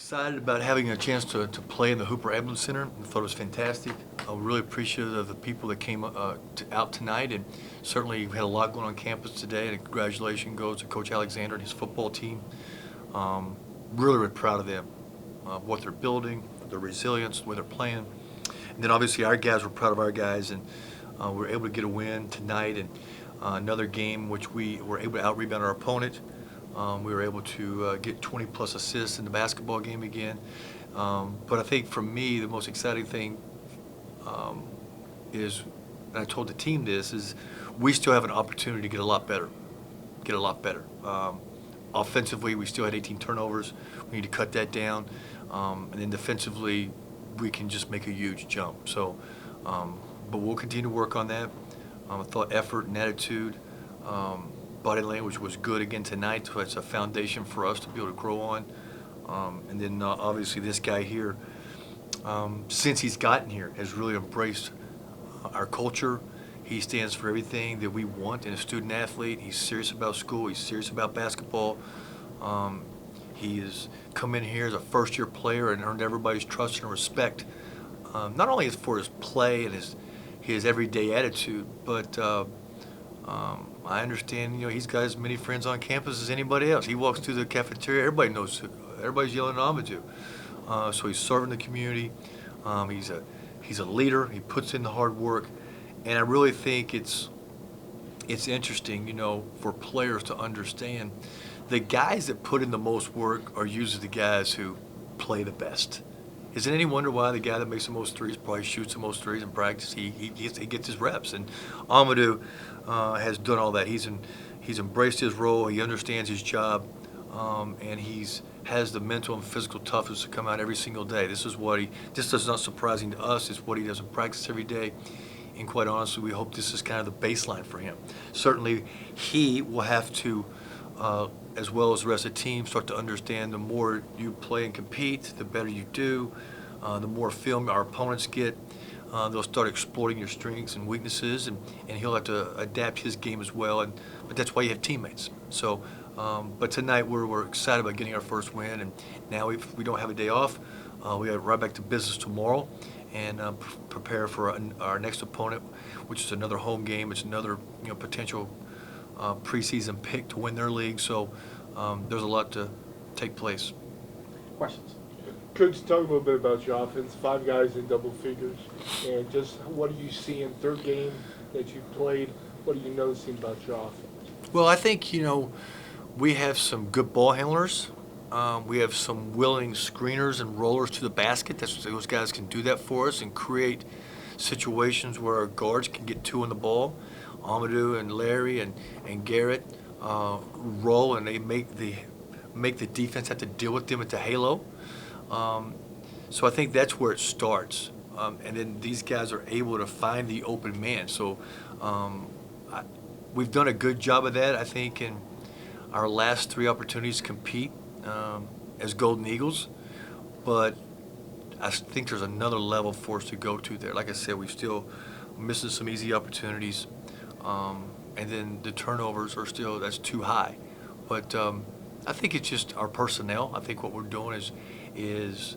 Excited about having a chance to play in the Hooper Ambulance Center. I thought it was fantastic. I'm really appreciative of the people that came out tonight, and certainly we had a lot going on campus today. And congratulations goes to Coach Alexander and his football team. Really proud of them, what they're building, their resilience, the way they're playing. And then obviously our guys were proud of our guys, and we were able to get a win tonight and another game which we were able to out-rebound our opponent. We were able to get 20-plus assists in the basketball game again. But I think for me, the most exciting thing is, and I told the team this, is we still have an opportunity to get a lot better. Offensively, we still had 18 turnovers. We need to cut that down. And then defensively, we can just make a huge jump. So, but we'll continue to work on that. I thought effort and attitude, body language was good again tonight, so it's a foundation for us to be able to grow on. And then obviously this guy here, since he's gotten here, has really embraced our culture. He stands for everything that we want in a student athlete. He's serious about school. He's serious about basketball. He has come in here as a first-year player and earned everybody's trust and respect, not only for his play and his everyday attitude, but I understand, he's got as many friends on campus as anybody else. He walks through the cafeteria, everybody's yelling at Amadou. So he's serving the community. He's a leader. He puts in the hard work, and I really think it's interesting, for players to understand the guys that put in the most work are usually the guys who play the best. Is it any wonder why the guy that makes the most threes probably shoots the most threes in practice? He gets his reps, and Amadou has done all that. He's embraced his role. He understands his job, and has the mental and physical toughness to come out every single day. This is not surprising to us. It's what he does in practice every day, and quite honestly, we hope this is kind of the baseline for him. Certainly, he will have to, as well as the rest of the team, start to understand the more you play and compete, the better you do, the more film our opponents get. They'll start exploiting your strengths and weaknesses, and he'll have to adapt his game as well. But that's why you have teammates. So, but tonight we're excited about getting our first win, and now if we don't have a day off, we got right back to business tomorrow, and prepare for our next opponent, which is another home game. It's another potential preseason pick to win their league. So there's a lot to take place. Questions? Coach, talk a little bit about your offense. 5 guys in double figures, and just what do you see in third game that you played? What are you noticing about your offense? Well, I think we have some good ball handlers. We have some willing screeners and rollers to the basket. Those guys can do that for us and create situations where our guards can get 2 on the ball. Amadou and Larry and Garrett roll, and they make the defense have to deal with them at the halo. So I think that's where it starts. And then these guys are able to find the open man. So we've done a good job of that, I think, in our last 3 opportunities to compete as Golden Eagles. But I think there's another level for us to go to there. Like I said, we're still missing some easy opportunities. And then the turnovers are still, that's too high. But I think it's just our personnel. I think what we're doing is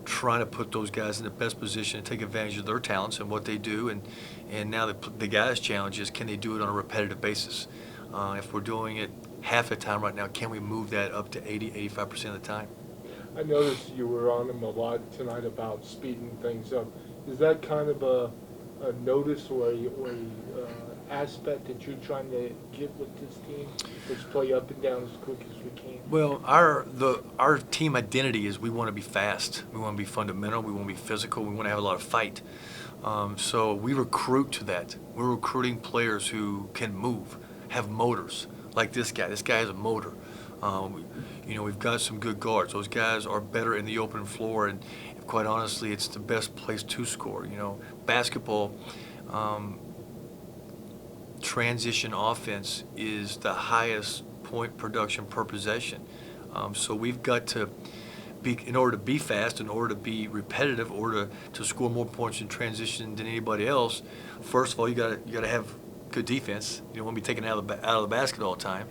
trying to put those guys in the best position to take advantage of their talents and what they do. And now the guys' challenge is, can they do it on a repetitive basis? If we're doing it half the time right now, can we move that up to 80-85% of the time? I noticed you were on him a lot tonight about speeding things up. Is that kind of a notice or a aspect that you're trying to get with this team, is play up and down as quick as we can? Well, our team identity is we want to be fast, we want to be fundamental, we want to be physical, we want to have a lot of fight. So we recruit to that. We're recruiting players who can move, have motors, like this guy. This guy has a motor. We've got some good guards. Those guys are better in the open floor, and quite honestly, it's the best place to score. Basketball, transition offense is the highest point production per possession. So we've got to be, in order to be fast, in order to be repetitive, in order to score more points in transition than anybody else. First of all, you got to have good defense. You don't want to be taken out of the basket all the time.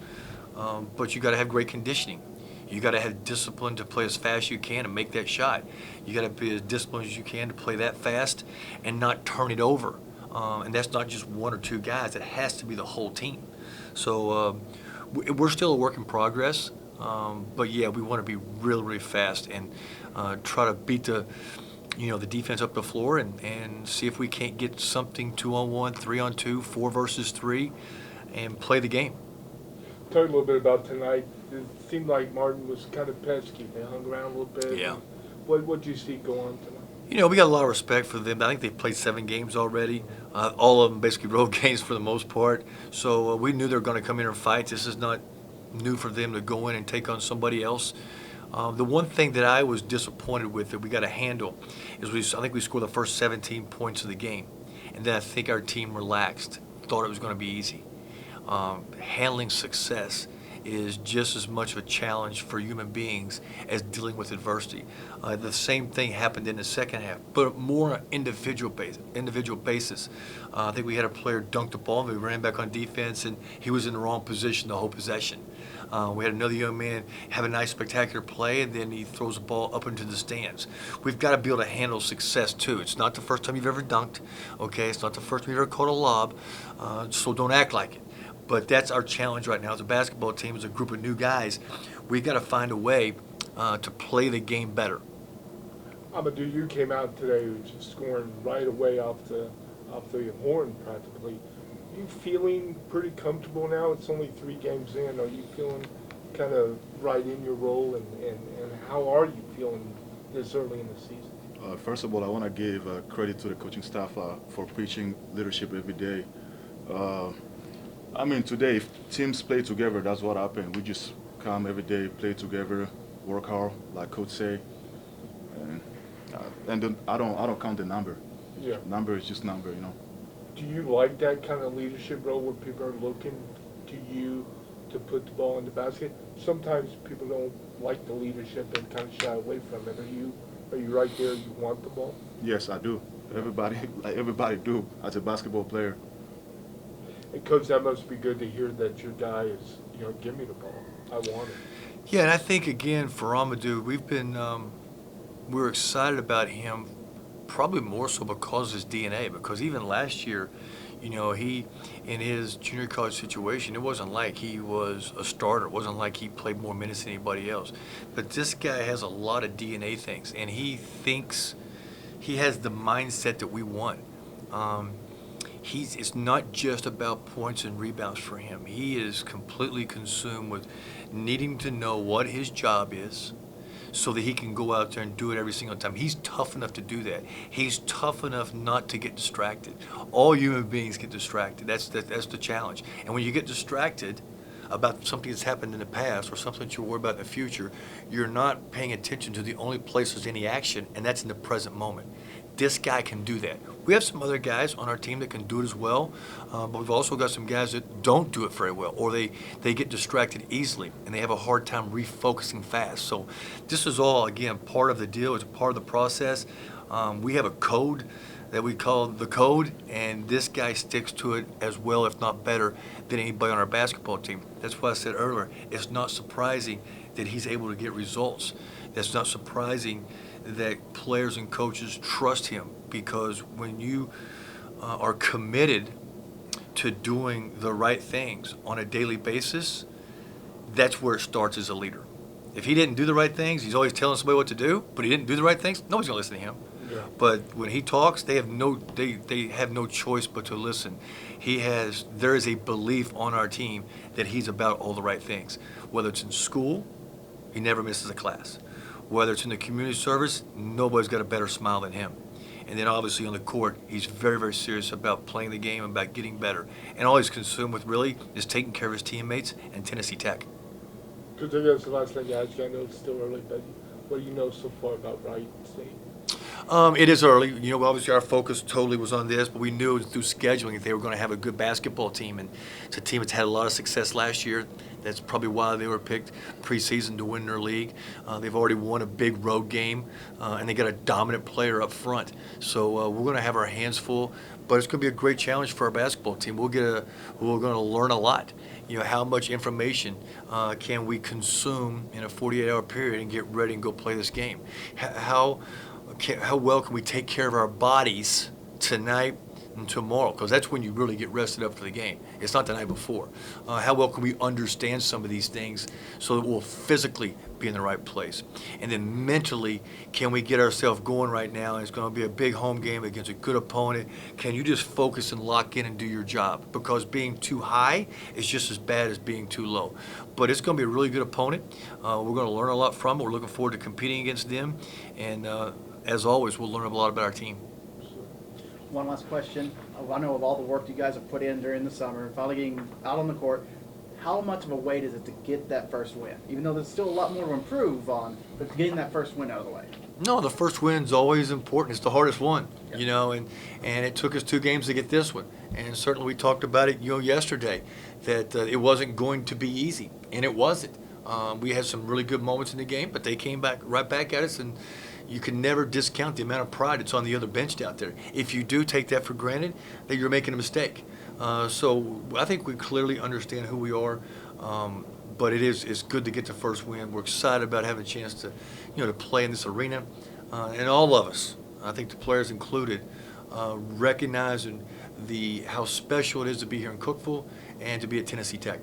But you got to have great conditioning. You got to have discipline to play as fast as you can and make that shot. You got to be as disciplined as you can to play that fast and not turn it over. And that's not just one or two guys. It has to be the whole team. So we're still a work in progress. But yeah, we want to be really, really fast and try to beat the defense up the floor and see if we can't get something 2-on-1, 3-on-2, 4 versus 3, and play the game. Talk a little bit about tonight. It seemed like Martin was kind of pesky. They hung around a little bit. Yeah. What did you see go on tonight? We got a lot of respect for them. I think they've played 7 games already. All of them basically road games for the most part. So we knew they were going to come in and fight. This is not new for them to go in and take on somebody else. The one thing that I was disappointed with that we got to handle is I think we scored the first 17 points of the game. And then I think our team relaxed, thought it was going to be easy. Handling success is just as much of a challenge for human beings as dealing with adversity. The same thing happened in the second half, but more on an individual basis. I think we had a player dunk the ball, and we ran back on defense, and he was in the wrong position the whole possession. We had another young man have a nice, spectacular play, and then he throws the ball up into the stands. We've got to be able to handle success, too. It's not the first time you've ever dunked, okay? It's not the first time you've ever caught a lob, so don't act like it. But that's our challenge right now as a basketball team, as a group of new guys. We've got to find a way to play the game better. Amadou, you came out today just scoring right away off the horn practically. You feeling pretty comfortable now? It's only 3 games in. Are you feeling kind of right in your role? And how are you feeling this early in the season? First of all, I want to give credit to the coaching staff for preaching leadership every day. Today, if teams play together, that's what happened. We just come every day, play together, work hard, like Coach say. And then I don't count the number. Yeah. Number is just number, Do you like that kind of leadership role where people are looking to you to put the ball in the basket? Sometimes people don't like the leadership and kind of shy away from it. Are you right there? You want the ball? Yes, I do. Everybody do as a basketball player. And Coach, that must be good to hear that your guy is, give me the ball. I want it. Yeah, and I think, again, for Amadou, we're excited about him probably more so because of his DNA. Because even last year, he, in his junior college situation, it wasn't like he was a starter. It wasn't like he played more minutes than anybody else. But this guy has a lot of DNA things, and he thinks he has the mindset that we want. It's not just about points and rebounds for him. He is completely consumed with needing to know what his job is so that he can go out there and do it every single time. He's tough enough to do that. He's tough enough not to get distracted. All human beings get distracted. That's the challenge. And when you get distracted about something that's happened in the past or something that you're worried about in the future, you're not paying attention to the only place there's any action, and that's in the present moment. This guy can do that. We have some other guys on our team that can do it as well, but we've also got some guys that don't do it very well, or they get distracted easily, and they have a hard time refocusing fast. So this is all, again, part of the deal. It's part of the process. We have a code that we call the code, and this guy sticks to it as well, if not better, than anybody on our basketball team. That's why I said earlier, it's not surprising that he's able to get results. That's not surprising that players and coaches trust him, because when you are committed to doing the right things on a daily basis, that's where it starts as a leader. If he didn't do the right things, he's always telling somebody what to do, but he didn't do the right things, nobody's going to listen to him. Yeah. But when he talks, they have no choice but to listen. There is a belief on our team that he's about all the right things. Whether it's in school, he never misses a class. Whether it's in the community service, nobody's got a better smile than him. And then obviously on the court, he's very, very serious about playing the game, about getting better. And all he's consumed with really is taking care of his teammates and Tennessee Tech. Coach, I guess the last thing I ask you, I know it's still early, but what do you know so far about Wright State? It is early. Obviously our focus totally was on this, but we knew through scheduling that they were going to have a good basketball team. And it's a team that's had a lot of success last year. That's probably why they were picked preseason to win their league. They've already won a big road game, and they got a dominant player up front. So we're going to have our hands full, but it's going to be a great challenge for our basketball team. We're going to learn a lot. how much information can we consume in a 48-hour period and get ready and go play this game? How well can we take care of our bodies tonight and tomorrow? Because that's when you really get rested up for the game. It's not the night before. How well can we understand some of these things so that we'll physically be in the right place? And then mentally, can we get ourselves going right now? It's going to be a big home game against a good opponent. Can you just focus and lock in and do your job? Because being too high is just as bad as being too low. But it's going to be a really good opponent. We're going to learn a lot from it. We're looking forward to competing against them. And as always, we'll learn a lot about our team. One last question. I know of all the work you guys have put in during the summer, finally getting out on the court, how much of a weight is it to get that first win? Even though there's still a lot more to improve on, but getting that first win out of the way. No, the first win's always important. It's the hardest one, and it took us 2 games to get this one. And certainly we talked about it, yesterday, that it wasn't going to be easy, and it wasn't. We had some really good moments in the game, but they came right back at us, and you can never discount the amount of pride that's on the other bench out there. If you do take that for granted, then you're making a mistake. So I think we clearly understand who we are, but it's good to get the first win. We're excited about having a chance to, to play in this arena, and all of us, I think the players included, recognizing how special it is to be here in Cookeville and to be at Tennessee Tech.